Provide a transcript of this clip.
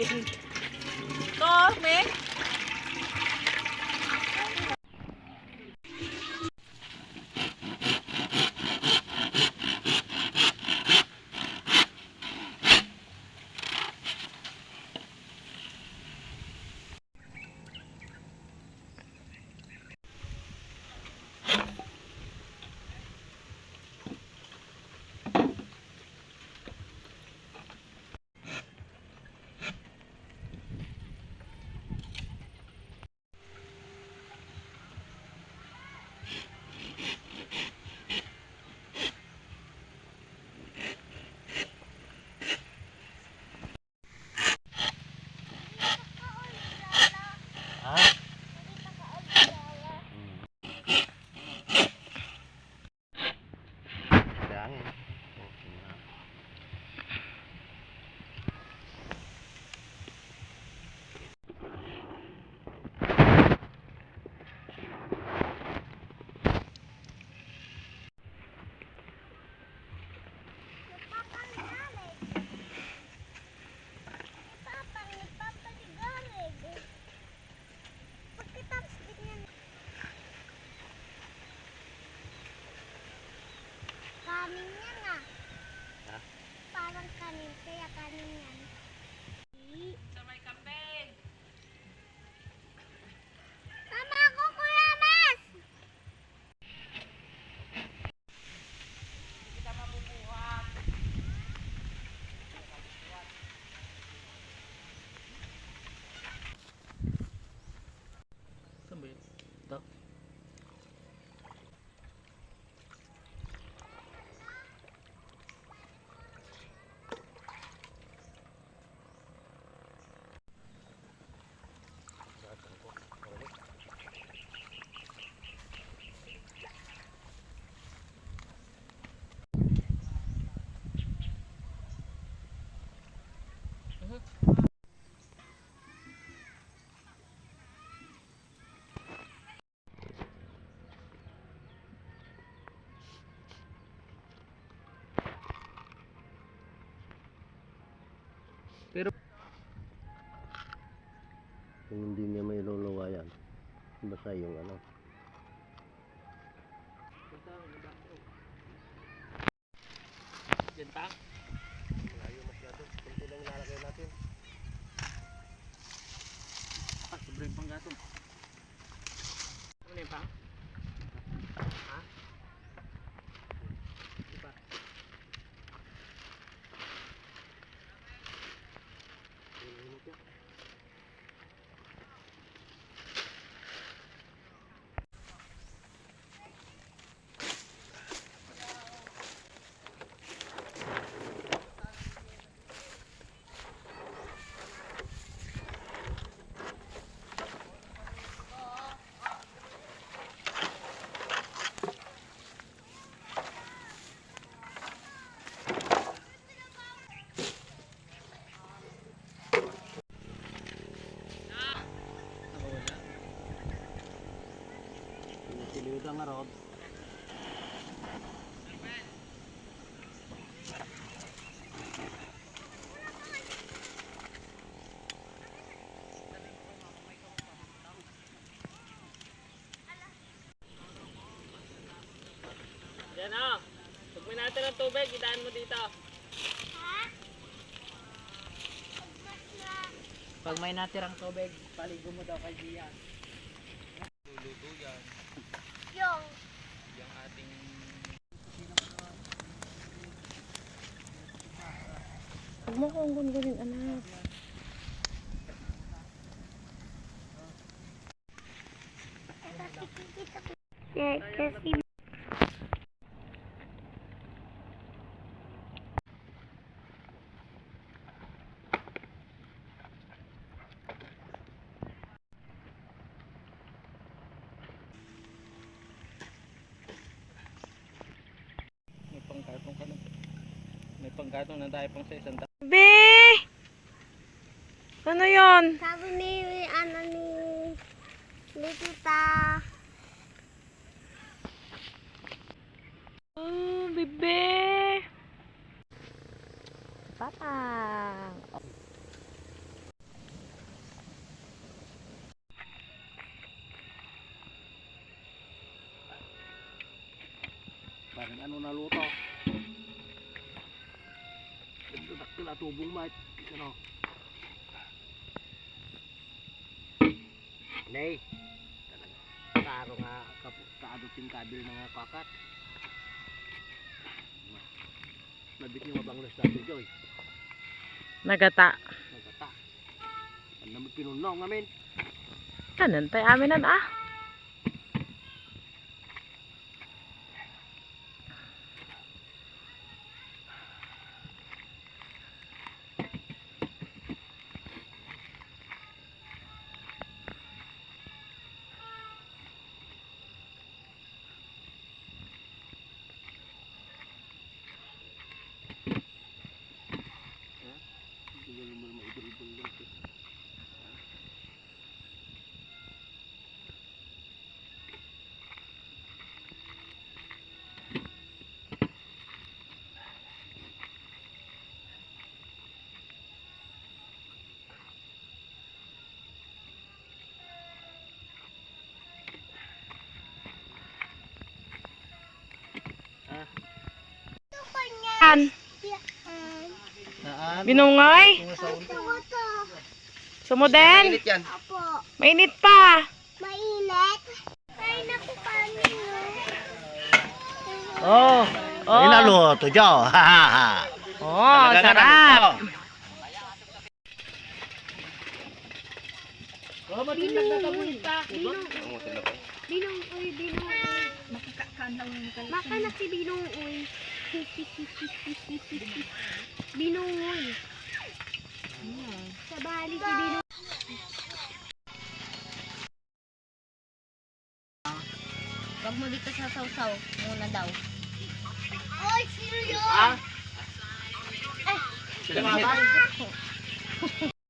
To, me. Kanin yan ah. Ha? Parang kanin, kaya kanin yan. Sa may kambing. Sama ako, Kuya Mas! Hindi kita mabubuhat. Saan ba yun? Ito? Pero kung hindi niya may luluwa yan, basta yung ano. Diyan pa? Malayo masyado, kunti lang ilalagay natin. Sobrang panggatong. Ano yun pa? Ha? Diba? Siliwid ang arod. Diyan o. Pag may natin ng tubig, itaan mo dito. Ha? Pag may natirang tubig, paligo mo daw kay Gian. Luluto yan. Yung. Yung ating Huwag mo kong gungunin, anak. Yeah, kasi may pangkatong ka na. May pangkatong na tayo pang sa isang taon. Be! Ano yon? sabi ni Tita. Oh, bebe! Patang! Ano naluto? Ito na tubong mat. Ano? Nay. Taro nga kaaduting kabil na nga kakat. Labit niyo mabanglos natin Joy. Nagata. Nagata. Ano naman pinunong amin? Kanan tayo aminan ah. Yan. Yan. Binungay. Ito to. Sumuden. Apo. Mainit pa. Mainit. Ay, naku, paano? Oh. Oh. Inaluto Jo. Ha ha ha. Oh, sarap. Binong, uy, binong, uy. Makanak si binong, uy. Binong, uy. Sa bali si binong. Wag mo dito sa sausaw muna daw. Oy, sino yun? Sila